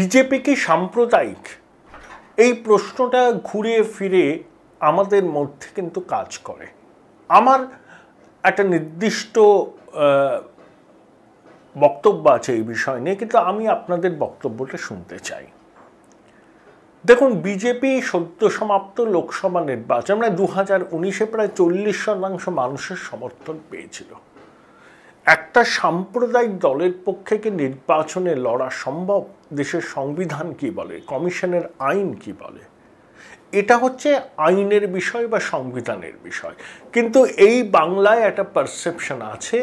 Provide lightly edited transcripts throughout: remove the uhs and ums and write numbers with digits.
BJP কি সাম্প্রদায়িক? এই প্রশ্নটা ঘুরে ফিরে আমাদের মধ্যে কিন্তু কাজ করে। আমার একটা নির্দিষ্ট বক্তব্য আছে এই বিষয় নিয়ে, কিন্তু আমি আপনাদের বক্তব্যটা শুনতে চাই। দেখুন, বিজেপি সদ্য সমাপ্ত লোকসভা নির্বাচন মানে 2019-এ প্রায় 40% মানুষের সমর্থন পেয়েছিল। একটা সাম্প্রদায়িক দলের পক্ষে কি নির্বাচনে লড়া সম্ভব? দেশের সংবিধান কি বলে, কমিশনের আইন কি বলে? এটা হচ্ছে আইনের বিষয় বা সংবিধানের বিষয়। কিন্তু এই বাংলায় একটা পারসেপশন আছে,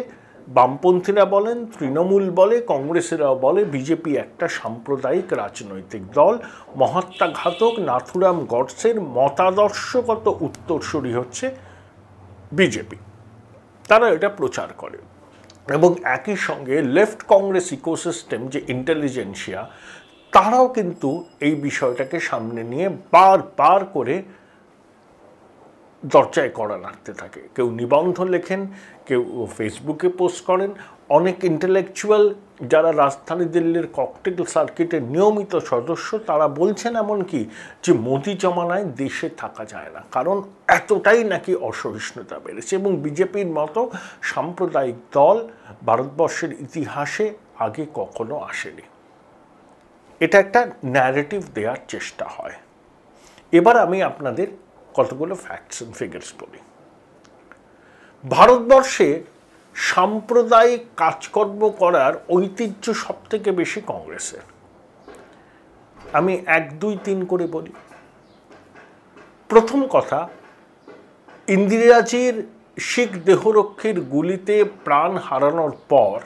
বামপন্থীরা বলেন, তৃণমূল বলে, কংগ্রেসেরাও বলে বিজেপি একটা সাম্প্রদায়িক রাজনৈতিক দল। মহাত্মাঘাতক নাথুরাম গডসের মতাদর্শগত উত্তরসূরি হচ্ছে বিজেপি। তারা এটা প্রচার করে এবং একই সঙ্গে লেফট কংগ্রেস ইকোসিস্টেম যে ইন্টেলিজেন্সিয়া, তারাও কিন্তু এই বিষয়টাকে সামনে নিয়ে বার করে দরজায় কড়া নাড়তে থাকে। কেউ নিবন্ধ লেখেন, কেউ ফেসবুকে পোস্ট করেন। অনেক ইন্টেলেকচুয়াল যারা রাজধানী দিল্লির ককটেল সার্কিটের নিয়মিত সদস্য, তারা বলছেন এমনকি যে মোদি জমানায় দেশে থাকা যায় না, কারণ এতটাই নাকি অসহিষ্ণুতা বেড়েছে। এবং বিজেপির মতো সাম্প্রদায়িক দল ভারতবর্ষের ইতিহাসে আগে কখনো আসেনি। এটা একটা ন্যারেটিভ দেওয়ার চেষ্টা হয়। এবার আমি আপনাদের কতগুলো ফ্যাক্টস এন্ড ফিগার্স বলি। ভারতবর্ষে সাম্প্রদায়িক কাজকর্ম করার ঐতিহ্য সব থেকে বেশি কংগ্রেসের। আমি 1, 2, 3 করে বলি। প্রথম কথা, ইন্দিরাজির শিখ দেহরক্ষীর গুলিতে প্রাণ হারানোর পর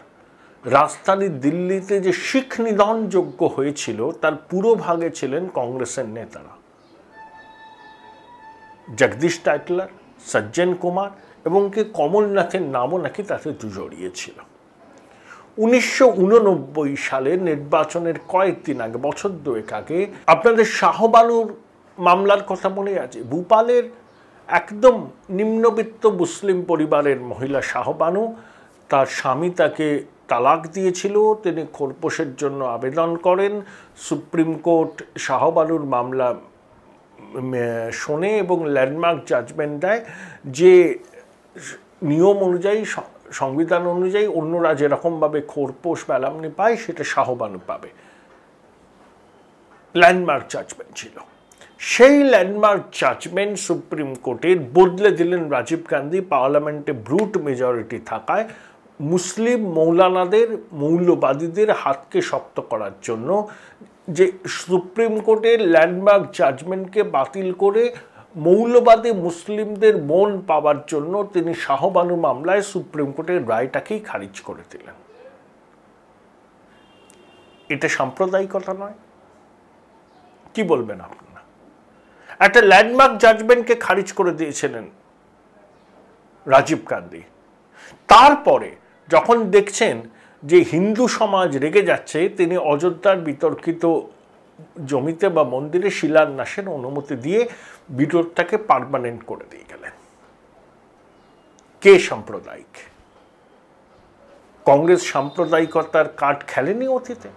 রাজধানী দিল্লিতে যে শিখ নিধনযজ্ঞ হয়েছিল তার পুরো ভাগে ছিলেন কংগ্রেসের নেতারা। জগদীশ টাইটলার, সজ্জন কুমার এবং কে কমলনাথের নামও নাকি তাতে জড়িয়েছিল। 1989 সালের নির্বাচনের কয়েকদিন আগে, বছর 2 আগে, আপনাদের শাহবানুর মামলার কথা মনে আছে? ভূপালের একদম নিম্নবিত্ত মুসলিম পরিবারের মহিলা শাহবানু, তার স্বামী তাকে তালাক দিয়েছিল, তিনি খোরপোশের জন্য আবেদন করেন। সুপ্রিম কোর্ট শাহবানুর মামলা শোনে এবং ল্যান্ডমার্ক জাজমেন্ট দেয় যে নিয়ম অনুযায়ী, সংবিধান অনুযায়ী অন্যরা যেরকমভাবে খোরপোশ বা অ্যালামনি পায় সেটা শাহবানু পাবে। ল্যান্ডমার্ক জাজমেন্ট ছিল। সেই ল্যান্ডমার্ক জাজমেন্ট সুপ্রিম কোর্টের বদলে দিলেন রাজীব গান্ধী পার্লামেন্টে ব্রুট মেজরিটি থাকায় মুসলিম মৌলানাদের, মৌলবাদীদের হাতকে শক্ত করার জন্য। যে সুপ্রিম কোর্টের ল্যান্ডমার্ক জাজমেন্টকে বাতিল করে মৌলবাদী মুসলিমদের মন পাওয়ার জন্য তিনি শাহবানু মামলায় সুপ্রিম কোর্টের রায়টাকেই খারিজ করে দিলেন। এটা সাম্প্রদায়িকতা নয়? কি বলবেন আপনারা? একটা ল্যান্ডমার্ক জাজমেন্টকে খারিজ করে দিয়েছিলেন রাজীব গান্ধী। তারপরে যখন দেখছেন যে হিন্দু সমাজ রেগে যাচ্ছে, তিনি অযোধ্যার বিতর্কিত জমিতে বা মন্দিরে শিলান্যাসের অনুমতি দিয়ে বিরোধটাকে পার্মানেন্ট করে দিয়ে গেলেন। কে সাম্প্রদায়িক? কংগ্রেস সাম্প্রদায়িকতার কার্ড খেলেনি অতীতে?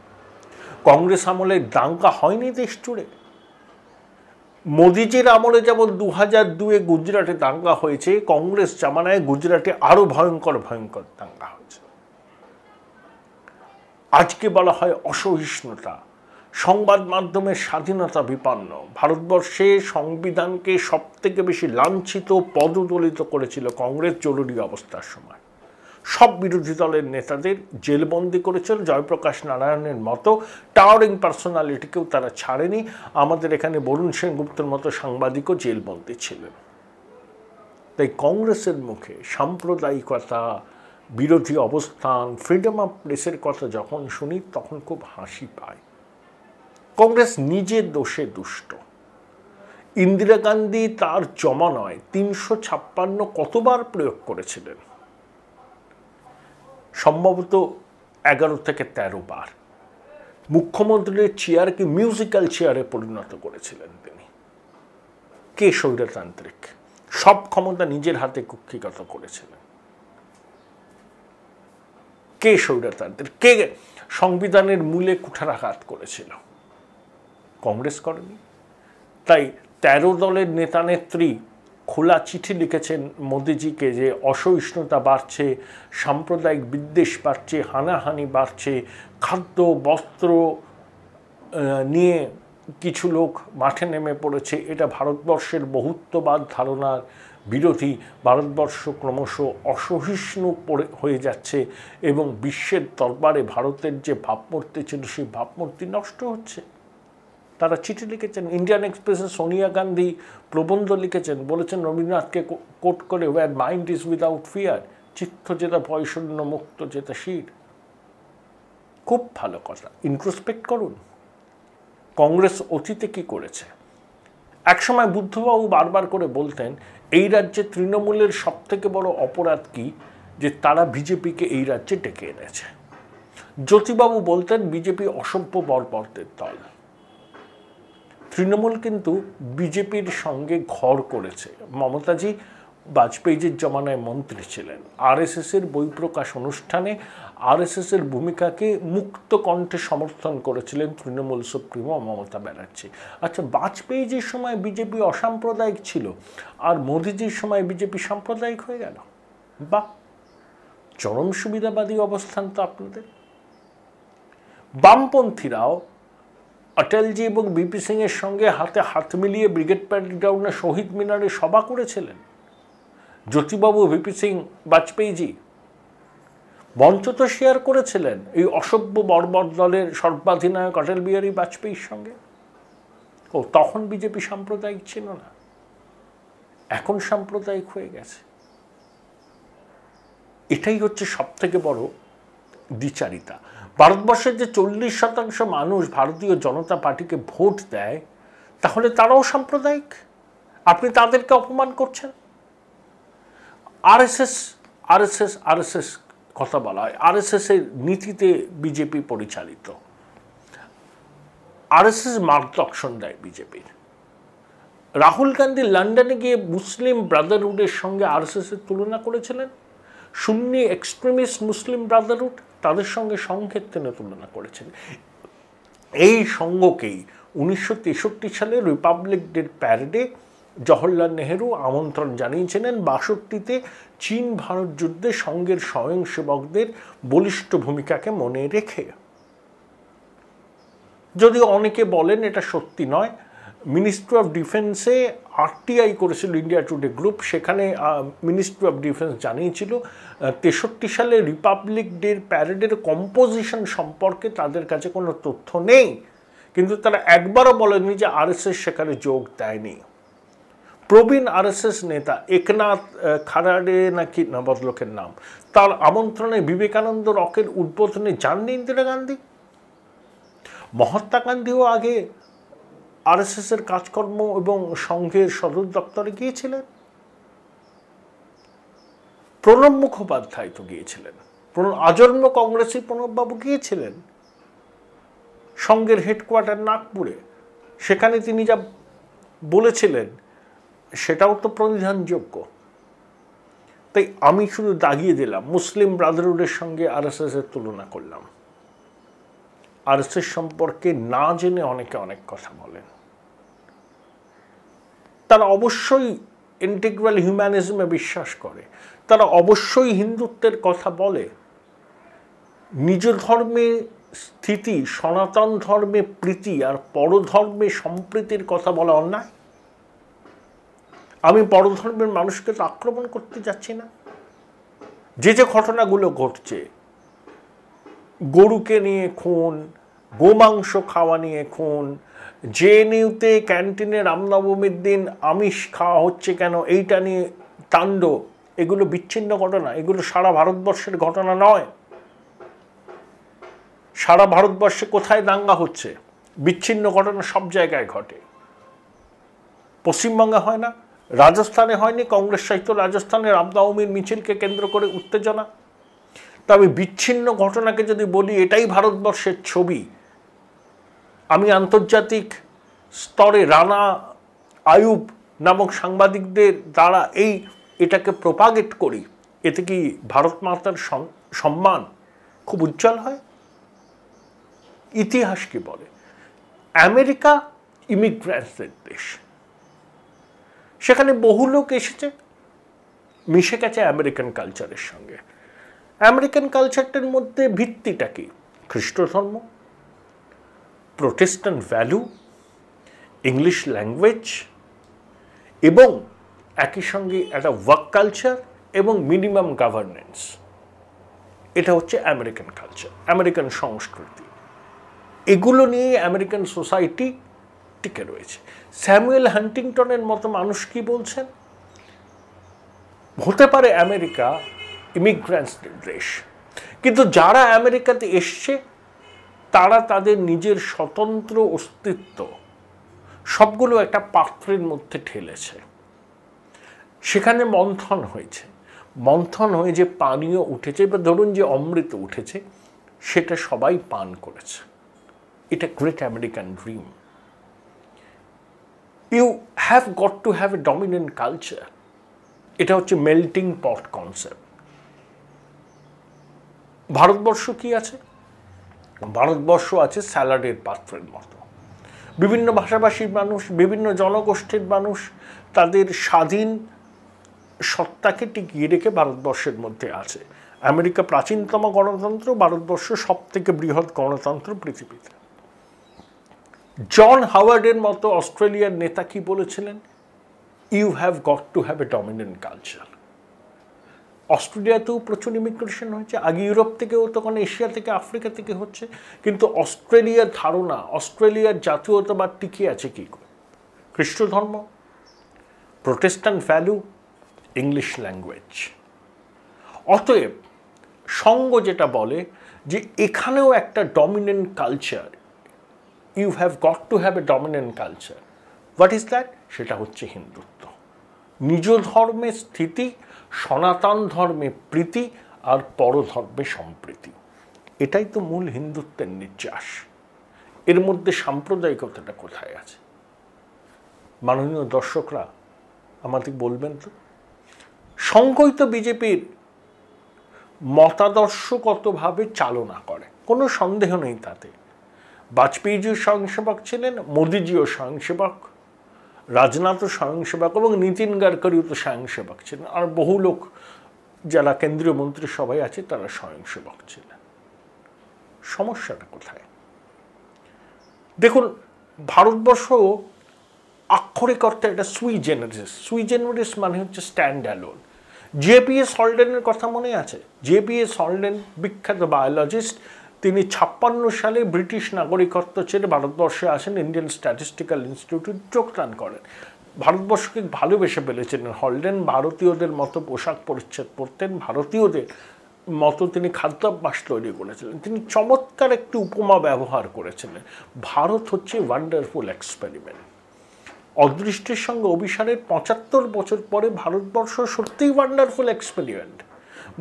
কংগ্রেস আমলে দাঙ্গা হয়নি দেশ জুড়ে? মোদিজির আমলে যেমন 2002-এ গুজরাটে দাঙ্গা হয়েছে, কংগ্রেস জামানায় গুজরাটে আরো ভয়ঙ্কর দাঙ্গা হয়েছে। আজকে বলা হয় অসহিষ্ণুতা, সংবাদ মাধ্যমের স্বাধীনতা বিপন্ন। ভারতবর্ষে সংবিধানকে সব থেকে বেশি লাঞ্ছিত, পদদলিত করেছিল কংগ্রেস জরুরি অবস্থার সময়। সব বিরোধী দলের নেতাদের জেলবন্দি করেছিল। জয়প্রকাশ নারায়ণের মতো টাওয়ারিং পার্সোনালিটিকেও তারা ছাড়েনি। আমাদের এখানে বরুণ সেনগুপ্তের মতো সাংবাদিকও জেলবন্দি ছিলেন। তাই কংগ্রেসের মুখে সাম্প্রদায়িকতা, বিরোধী অবস্থান, ফ্রিডম অফ প্রেসের কথা যখন শুনি তখন খুব হাসি পায়। কংগ্রেস নিজের দোষে দুষ্ট। ইন্দিরা গান্ধী তার জমানায় 356 কতবার প্রয়োগ করেছিলেন? সম্ভবত 11 থেকে 13 বার। মুখ্যমন্ত্রীর চেয়ারকে মিউজিক্যাল চেয়ারে পরিণত করেছিলেন তিনি। কে স্বৈরতান্ত্রিক? সব ক্ষমতা নিজের হাতে কুক্ষিগত করেছিলেন। কে স্বৈরতান্ত্রিক? কে সংবিধানের মূলে কুঠারাঘাত করেছিল? কংগ্রেস করেনি। তাই 13 দলের নেতানেত্রী খোলা চিঠি লিখেছেন মোদিজিকে যে অসহিষ্ণুতা বাড়ছে, সাম্প্রদায়িক বিদ্বেষ বাড়ছে, হানাহানি বাড়ছে, খাদ্য বস্ত্র নিয়ে কিছু লোক মাঠে নেমে পড়েছে, এটা ভারতবর্ষের বহুত্ববাদ ধারণার বিরোধী, ভারতবর্ষ ক্রমশ অসহিষ্ণু হয়ে যাচ্ছে এবং বিশ্বের দরবারে ভারতের যে ভাবমূর্তি ছিল সেই ভাবমূর্তি নষ্ট হচ্ছে। তারা চিঠি লিখেছেন। ইন্ডিয়ান এক্সপ্রেসে সোনিয়া গান্ধী প্রবন্ধ লিখেছেন, বলেছেন রবীন্দ্রনাথকে কোট করে, where mind is without fear, চিত্ত যেটা ভয়শূন্য, মুক্ত যেটা শির। খুব ভালো কথা, ইন্ট্রোস্পেক্ট করুন। কংগ্রেস অতীতে কি করেছে? একসময় বুদ্ধবাবু বারবার করে বলতেন এই রাজ্যে তৃণমূলের সবথেকে বড় অপরাধ কি, যে তারা বিজেপিকে এই রাজ্যে ডেকে এনেছে। জ্যোতিবাবু বলতেন বিজেপি অসভ্য বর্বরদের দল। তৃণমূল কিন্তু বিজেপির সঙ্গে ঘর করেছে। মমতাজি বাজপেয়ীজির জমানায় মন্ত্রী ছিলেন। আরএসএসের বই প্রকাশ অনুষ্ঠানে আরএসএসের ভূমিকাকে মুক্ত কণ্ঠে সমর্থন করেছিলেন তৃণমূল সুপ্রিমো মমতা ব্যানার্জি। আচ্ছা, বাজপেয়ীজির সময় বিজেপি অসাম্প্রদায়িক ছিল আর মোদিজির সময় বিজেপি সাম্প্রদায়িক হয়ে গেল? বাহ, চরম সুবিধাবাদী অবস্থান তো আপনাদের। বামপন্থীরাও অটলজি এবং বিপি সিং এর সঙ্গে হাতে হাত মিলিয়ে ব্রিগেড প্যারেড গ্রাউন্ডে শহীদ মিনারে সভা করেছিলেন। জ্যোতিবাবু, ভিপি সিং, বাজপেয়ীজি মঞ্চ তো শেয়ার করেছিলেন এই অসভ্য বর্বর দলের সর্বাধিনায়ক অটল বিহারী বাজপেয়ীর সঙ্গে। ও তখন বিজেপি সাম্প্রদায়িক ছিল না, এখন সাম্প্রদায়িক হয়ে গেছে। এটাই হচ্ছে সব থেকে বড় দ্বিচারিতা। ভারতবর্ষের যে 40% মানুষ ভারতীয় জনতা পার্টিকে ভোট দেয়, তাহলে তারাও সাম্প্রদায়িক? আপনি তাদেরকে অপমান করছেন। আরএসএস কথা বলা হয়, আরএসএস এর নীতিতে বিজেপি পরিচালিত। আরএসএস মার্গদর্শন দেয় বিজেপির। রাহুল গান্ধী লন্ডনে গিয়ে মুসলিম ব্রাদারহুডের সঙ্গে আরএসএস এর তুলনা করেছিলেন। সুন্নি এক্সট্রিমিস্ট মুসলিম ব্রাদারহুড, তাদের সঙ্গে সংক্ষেপে তুলনা করেছেন। এই সঙ্গকেই 1963 সালে রিপাবলিক ডে প্যারেডে জওহরলাল নেহেরু আমন্ত্রণ জানিয়েছিলেন 62তে চীন ভারত যুদ্ধে সঙ্গের স্বয়ংসেবকদের বলিষ্ঠ ভূমিকাকে মনে রেখে। যদিও অনেকে বলেন এটা সত্যি নয়। মিনিস্ট্রি অফ ডিফেন্সে আরটিআই করেছিল ইন্ডিয়া টুডে গ্রুপ, সেখানে মিনিস্ট্রি অফ ডিফেন্স জানিয়েছিল 63 সালে রিপাবলিক ডে প্যারেডের কম্পোজিশন সম্পর্কে তাদের কাছে কোনো তথ্য নেই, কিন্তু তারা একবারও বলেনি যে আরএসএস সেখানে যোগ দেয়নি। প্রবীণ আরএসএস নেতা একনাথ খারাডে নাকি ভদ্রলোকের নাম, তার আমন্ত্রণে বিবেকানন্দ রকের উদ্বোধনে যাননি ইন্দিরা গান্ধী। মহাত্মা গান্ধীও আগে আরএসএস এর কাজকর্ম এবং সংঘের সদর দপ্তরে গিয়েছিলেন। প্রণব মুখোপাধ্যায় তো গিয়েছিলেন, আজন্ম কংগ্রেসী প্রণববাবু গিয়েছিলেন সংঘের হেডকোয়ার্টার নাগপুরে। সেখানে তিনি যা বলেছিলেন সেটাও তো প্রণিধানযোগ্য। তাই আমি শুধু দাগিয়ে দিলাম, মুসলিম ব্রাদারহুডের সঙ্গে আরএসএস এর তুলনা করলাম। আরএসএস সম্পর্কে না জেনে অনেকে অনেক কথা বলেন। তারা অবশ্যই ইন্টিগ্রাল হিউম্যানিজমে বিশ্বাস করে, তারা অবশ্যই হিন্দুত্বের কথা বলে। নিজ ধর্মে স্থিতি, সনাতন ধর্মে প্রীতি আর পরধর্মে সম্প্রীতির কথা বলা অন্যায়? আমি পরধর্মের মানুষকে তো আক্রমণ করতে যাচ্ছি না। যে যে ঘটনাগুলো ঘটছে, গরুকে নিয়ে খুন, গোমাংস খাওয়া নিয়ে খুন, জেএনইউতে ক্যান্টিনে রামনবমীর দিন আমিষ খাওয়া হচ্ছে কেন এইটা নিয়ে তাণ্ডব, এগুলো বিচ্ছিন্ন ঘটনা, এগুলো সারা ভারতবর্ষের ঘটনা নয়। সারা ভারতবর্ষে কোথায় দাঙ্গা হচ্ছে? বিচ্ছিন্ন ঘটনা সব জায়গায় ঘটে। পশ্চিমবঙ্গে হয় না, রাজস্থানে হয়নি, কংগ্রেস সাহিত্য রাজস্থানে রামনবমীর মিছিলকে কেন্দ্র করে উত্তেজনা। তবে বিচ্ছিন্ন ঘটনাকে যদি বলি এটাই ভারতবর্ষের ছবি, আমি আন্তর্জাতিক স্তরে রানা আয়ুব নামক সাংবাদিকদের দ্বারা এটাকে প্রোপাগেট করি, এতে কি ভারত মাতার সম্মান খুব উজ্জ্বল হয়? ইতিহাস কি বলে? আমেরিকা ইমিগ্রেন্টসদের দেশ, সেখানে বহু লোক এসেছে, মিশে গেছে আমেরিকান কালচারের সঙ্গে। আমেরিকান কালচারটার মধ্যে ভিত্তিটা কি? খ্রিস্ট ধর্ম, প্রোটেস্ট্যান্ট ভ্যালু, ইংলিশ ল্যাঙ্গুয়েজ এবং একই সঙ্গে একটা ওয়ার্ক কালচার এবং মিনিমাম গভর্নেন্স। এটা হচ্ছে আমেরিকান কালচার, আমেরিকান সংস্কৃতি। এগুলো নিয়ে আমেরিকান সোসাইটি টিকে রয়েছে। স্যামুয়েল হান্টিংটনের মতো মানুষ কি বলছেন? হতে পারে আমেরিকা ইমিগ্রেন্টসদের দেশ, কিন্তু যারা আমেরিকাতে এসছে তারা তাদের নিজের স্বতন্ত্র অস্তিত্ব সবগুলো একটা পাত্রের মধ্যে ঠেলেছে। সেখানে মন্থন হয়েছে, মন্থন হয়ে যে পানীয় উঠেছে বা ধরুন যে অমৃত উঠেছে সেটা সবাই পান করেছে। এটা great American dream. You have got to have a dominant culture. এটা হচ্ছে মেল্টিং পট কনসেপ্ট। ভারতবর্ষ কি আছে? ভারতবর্ষ আছে স্যালাডের পাত্রের মতো। বিভিন্ন ভাষাভাষীর মানুষ, বিভিন্ন জনগোষ্ঠীর মানুষ তাদের স্বাধীন সত্তাকে টিকিয়ে রেখে ভারতবর্ষের মধ্যে আছে। আমেরিকা প্রাচীনতম গণতন্ত্র, ভারতবর্ষ সব থেকে বৃহৎ গণতন্ত্র পৃথিবীতে। জন হাওয়ার্ডের মতো অস্ট্রেলিয়ার নেতা কি বলেছিলেন? You have got to have a dominant culture. অস্ট্রেলিয়াতেও প্রচুর ইমিগ্রেশন হয়েছে, আগে ইউরোপ থেকেও, তখন এশিয়া থেকে, আফ্রিকা থেকে হচ্ছে, কিন্তু অস্ট্রেলিয়ার ধারণা, অস্ট্রেলিয়ার জাতীয়তাবাদ টিকে আছে কি করে? খ্রিস্ট ধর্ম, প্রোটেস্ট্যান্ট ভ্যালু, ইংলিশ ল্যাঙ্গুয়েজ। অতএব সঙ্গ যেটা বলে যে এখানেও একটা dominant culture, you have got to have a dominant culture. What is that? সেটা হচ্ছে হিন্দুত্ব। নিজ ধর্মে স্থিতি, সনাতন ধর্মে প্রীতি আর পরধর্মে সম্প্রীতি। এটাই তো মূল হিন্দুত্বের নির্যাস। এর মধ্যে সাম্প্রদায়িকতাটা কোথায় আছে? মাননীয় দর্শকরা আমাদের বলবেন তো। সংঘই তো বিজেপির মতাদর্শগতভাবে চালনা করে, কোনো সন্দেহ নেই তাতে। বাজপেয়ীজিও স্বয়ংসেবক ছিলেন, মোদিজিও স্বয়ংসেবক, রাজনাথও স্বয়ংসেবক এবং নীতিন গাডকারিও তো স্বয়ংসেবক ছিলেন, আর বহু লোক যারা কেন্দ্রীয় মন্ত্রিসভায় আছে তারা স্বয়ংসেবক ছিলেন। সমস্যাটা কোথায়? দেখুন, ভারতবর্ষ আক্ষরিক অর্থে একটা সুই জেনারেস। সুই জেনারেস মানে হচ্ছে স্ট্যান্ড অ্যালোন। জেপিএস হলডেনের কথা মনে আছে? জেপিএস হলডেন বিখ্যাত বায়োলজিস্ট, তিনি 56 সালে ব্রিটিশ নাগরিকত্ব ছেড়ে ভারতবর্ষে আসেন, ইন্ডিয়ান স্ট্যাটিস্টিক্যাল ইনস্টিটিউট যোগদান করেন। ভারতবর্ষকে ভালোবেসে ফেলেছিলেন হলডেন। ভারতীয়দের মতো পোশাক পরিচ্ছদ পরতেন, ভারতীয়দের মতো তিনি খাদ্যাভ্যাস তৈরি করেছিলেন। তিনি চমৎকার একটি উপমা ব্যবহার করেছিলেন, ভারত হচ্ছে ওয়ান্ডারফুল এক্সপেরিমেন্ট। অদৃষ্টের সঙ্গে অভিসারের 75 বছর পরে ভারতবর্ষ সত্যিই ওয়ান্ডারফুল এক্সপেরিমেন্ট।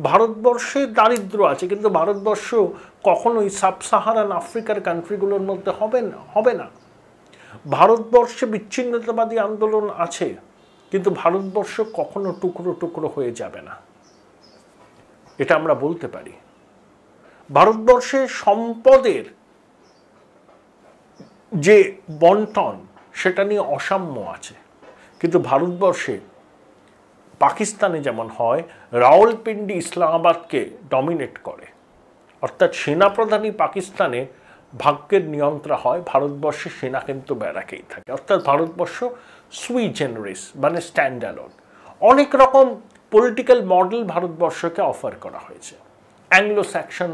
ভারতবর্ষে দারিদ্র্য আছে, কিন্তু ভারতবর্ষ কখনোই সাব সাহারান আফ্রিকার কান্ট্রিগুলোর মধ্যে হবে না। ভারতবর্ষে বিচ্ছিন্নতাবাদী আন্দোলন আছে, কিন্তু ভারতবর্ষ কখনো টুকরো টুকরো হয়ে যাবে না, এটা আমরা বলতে পারি। ভারতবর্ষে সম্পদের যে বন্টন সেটা নিয়ে অসাম্য আছে, কিন্তু ভারতবর্ষে পাকিস্তানে যেমন হয়, রাওয়ালপিন্ডি ইসলামাবাদকে ডমিনেট করে, অর্থাৎ সেনাপ্রধানই পাকিস্তানে ভাগ্যের নিয়ন্ত্রণ হয়, ভারতবর্ষে সেনা কিন্তু ব্যারাকেই থাকে। অর্থাৎ ভারতবর্ষ সুই জেনারেস মানে স্ট্যান্ড অ্যালোন। অনেক রকম পলিটিক্যাল মডেল ভারতবর্ষকে অফার করা হয়েছে। Anglo Saxon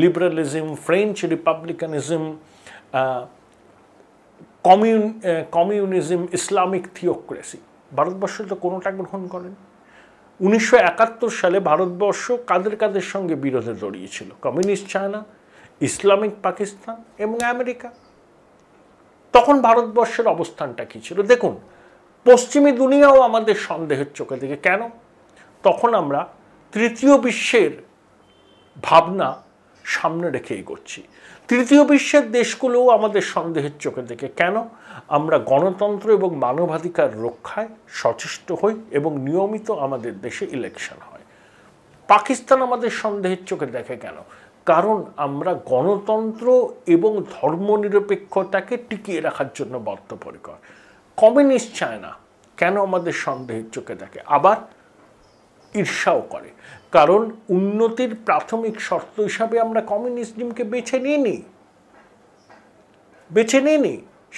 liberalism, French republicanism, communism, Islamic theocracy. ভারতবর্ষ তো কোনোটা গ্রহণ করেন। 1971 সালে ভারতবর্ষ কাদের সঙ্গে বিরোধে জড়িয়েছিল? কমিউনিস্ট চায়না, ইসলামিক পাকিস্তান এবং আমেরিকা। তখন ভারতবর্ষের অবস্থানটা কী ছিল? দেখুন, পশ্চিমী দুনিয়াও আমাদের সন্দেহের চোখে দেখে। কেন? তখন আমরা তৃতীয় বিশ্বের ভাবনা সামনে রেখে এগোচ্ছি। তৃতীয় বিশ্বের দেশগুলোও আমাদের সন্দেহের চোখে দেখে। কেন? আমরা গণতন্ত্র এবং মানবাধিকার রক্ষায় সচেষ্ট হই এবং নিয়মিত আমাদের দেশে ইলেকশন হয়। পাকিস্তান আমাদের সন্দেহের চোখে দেখে কেন? কারণ আমরা গণতন্ত্র এবং ধর্মনিরপেক্ষতাকে টিকিয়ে রাখার জন্য বদ্ধপরিকর। কমিউনিস্ট চায় না, কেন আমাদের সন্দেহের চোখে দেখে, আবার ঈর্ষাও করে, কারণ উন্নতির প্রাথমিক শর্ত হিসাবে আমরা কমিউনিজমকে বেছে নিইনি।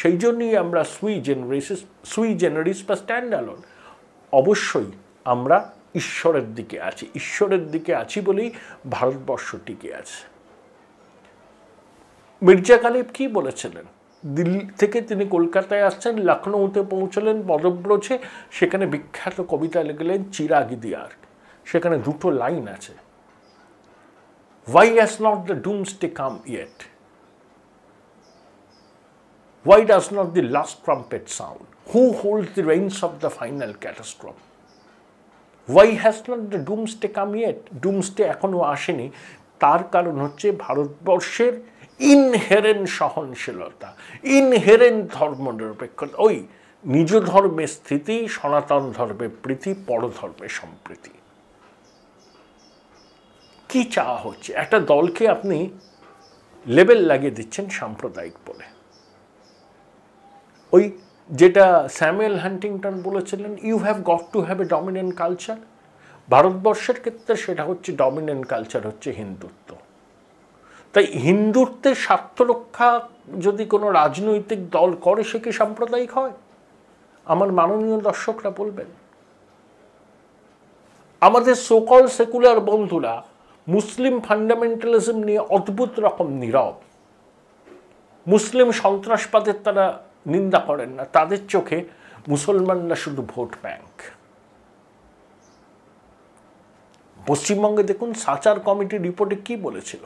সেই জন্যই আমরা সুই জেনারিস বা স্ট্যান্ড অ্যালোন। অবশ্যই আমরা ঈশ্বরের দিকে আছি বলেই ভারতবর্ষ টিকে আছে। মির্জা গালিব কি বলেছিলেন? দিল্লি থেকে তিনি কলকাতায় আসছেন, লখনৌতে পৌঁছলেন পদব্রজে, সেখানে বিখ্যাত কবিতা লিখলেন চিরাগ দিয়ার। সেখানে দুটো লাইন আছে, Why has not the doomsday come yet? Why does not the last trumpet sound? Who holds the reins of the final catastrophe? Why has not the doomsday come yet? Doomsday এখনো আসেনি, তার কারণ হচ্ছে ভারতবর্ষের inherent সহনশীলতা, inherent ধর্মনিরপেক্ষতা, ওই নিজ ধর্মের স্থিতি, সনাতন ধর্মের প্রীতি, পরধর্মের সম্প্রীতি। কি চাওয়া হচ্ছে? একটা দলকে আপনি লেবেল লাগিয়ে দিচ্ছেন সাম্প্রদায়িক বলে। ওই যেটা স্যামুয়েল হান্টিংটন বলেছিলেন, you have got to have a dominant culture. ভারতবর্ষের ক্ষেত্রে সেটা হচ্ছে ডমিনেন্ট কালচার হচ্ছে হিন্দুত্ব। তাই হিন্দুত্বের স্বার্থ রক্ষা যদি কোনো রাজনৈতিক দল করে, সে কি সাম্প্রদায়িক হয়? আমার মাননীয় দর্শকরা বলবেন। আমাদের সোকল সেকুলার বন্ধুরা মুসলিম ফান্ডামেন্টালিজম নিয়ে অদ্ভুত রকম নীরব। মুসলিম সন্ত্রাসবাদের তারা নিন্দা করেন না, তাদের চোখে মুসলমানরা শুধু ভোট ব্যাংক। পশ্চিমবঙ্গে দেখুন সাচার কমিটির রিপোর্টে কি বলেছিল,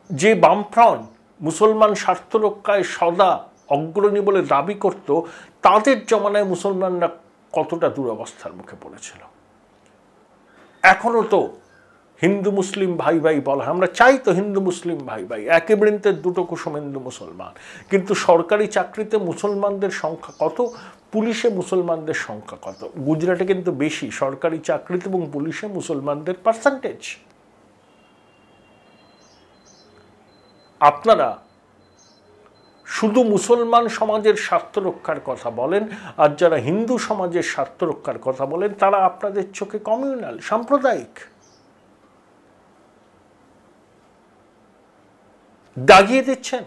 যে বামফ্রন্ট মুসলমান স্বার্থ রক্ষায় সদা অগ্রণী বলে দাবি করত, তাদের জমানায় মুসলমানরা কতটা দুরবস্থার মুখে পড়েছিল। এখনো তো হিন্দু মুসলিম ভাই ভাই বলা, আমরা চাই তো হিন্দু মুসলিম ভাই ভাই, একই বৃন্তের দুটো কুসুম হিন্দু মুসলমান, কিন্তু সরকারি চাকরিতে মুসলমানদের সংখ্যা কত, পুলিশে মুসলমানদের সংখ্যা কত? গুজরাটে কিন্তু বেশি সরকারি চাকরিতে এবং পুলিশে মুসলমানদের পার্সেন্টেজ। আপনারা শুধু মুসলমান সমাজের স্বার্থ রক্ষার কথা বলেন, আর যারা হিন্দু সমাজের স্বার্থ রক্ষার কথা বলেন তারা আপনাদের চোখে কমিউনাল, সাম্প্রদায়িক। দাগিয়ে দিচ্ছেন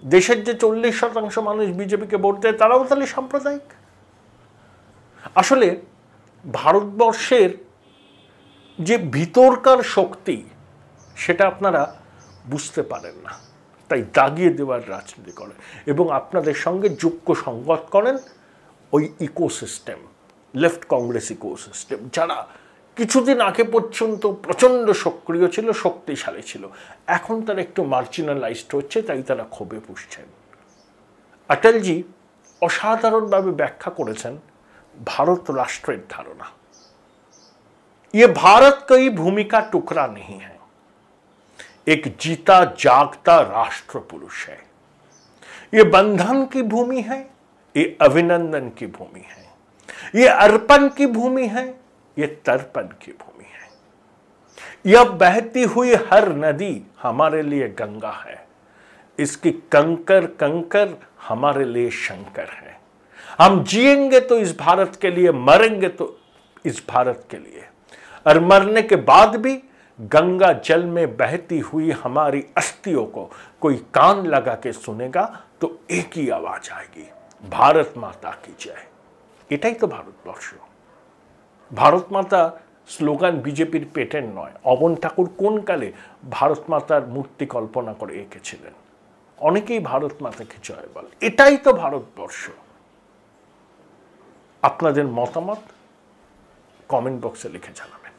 দেশের যে 40% মানুষ বিজেপিকে ভোট দেয়, তারাও তাহলে সাম্প্রদায়িক। আসলে ভারতবর্ষের যে ভিতরকার শক্তি, সেটা আপনারা বুঝতে পারেন না, তাই দাগিয়ে দেওয়ার রাজনীতি করেন এবং আপনাদের সঙ্গে যোগ্য সংগত করেন ওই ইকোসিস্টেম, লেফট কংগ্রেস ইকোসিস্টেম, যারা কিছুদিন আগে পর্যন্ত প্রচণ্ড সক্রিয় ছিল, শক্তিশালী ছিল, এখন তারা একটু মার্জিনালাইজড হচ্ছে, তাই তারা ক্ষোভে পুষছেন। অটলজি অসাধারণভাবে ব্যাখ্যা করেছেন ভারত রাষ্ট্রের ধারণা। ये भारत कोई भूमि का टुकड़ा नहीं है, एक जीता जागता राष्ट्र पुरुष है। ये बंधन की भूमि है, ये अभिनंदन की भूमि है, ये अर्पण की भूमि है, ये तर्पण की भूमि है। यह बहती हुई हर नदी हमारे लिए गंगा है, इसकी कंकर कंकर हमारे लिए शंकर है। हम जिएंगे तो इस भारत के लिए, मरेंगे तो इस भारत के लिए, और मरने के बाद भी गंगा जल में बहती हुई हमारी अस्थियों को कोई कान लगा के सुनेगा तो एक ही आवाज आएगी, भारत माता की जय। এটাই তো ভারতবর্ষ। ভারত মাতা স্লোগান বিজেপির পেটের নয়। অবন ঠাকুর কোন কালে ভারত মাতার মূর্তি কল্পনা করে এঁকেছিলেন? অনেকেই ভারত মাতাকে জয় বলে। এটাই তো ভারতবর্ষ। আপনাদের মতামত কমেন্ট বক্সে লিখে জানাবেন।